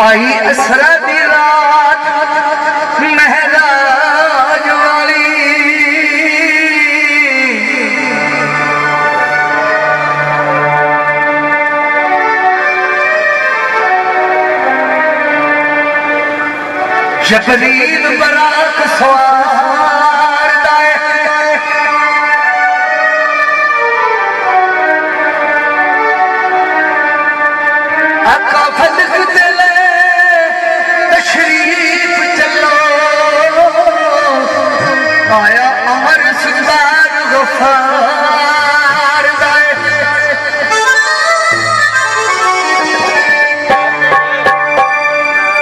आई असरा दी रात महराज वाली जबरील बराक सवार दाए आका फलक दिले तशरीफ चलो आया अमर सुंदर गफार दाए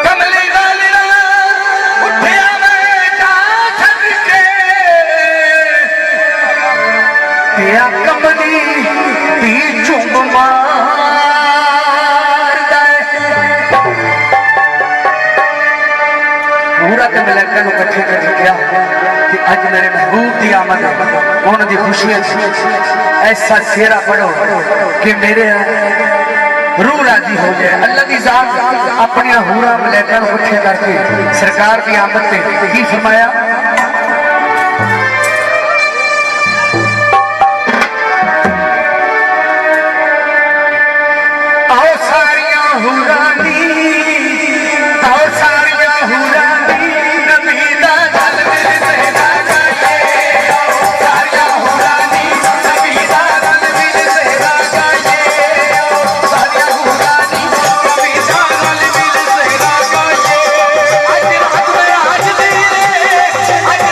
कमली गालिया उठिया बेटा छड़ के पिया कमली ती चुम पूरा के मलैका इकट्ठे कर दिया कि अज मेरे महबूब की आमद उन्होंने खुशी ऐसा सेरा पढ़ो कि मेरे रूह राजी हो जाए। अल्लाह की जात अपनी हूरा मलैका इकट्ठे करके सरकार की आमद से की फरमाया आओ सारिया हूरा दी आओ सारिया हूरा I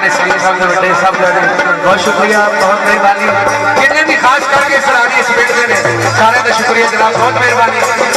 साडे सलीम साहब के बड़े साहब का बहुत शुक्रिया, बहुत मेहरबानी। जिन्हें भी खास करके सलामी इस पिंड के ने सारे का शुक्रिया जनाब, बहुत मेहरबानी।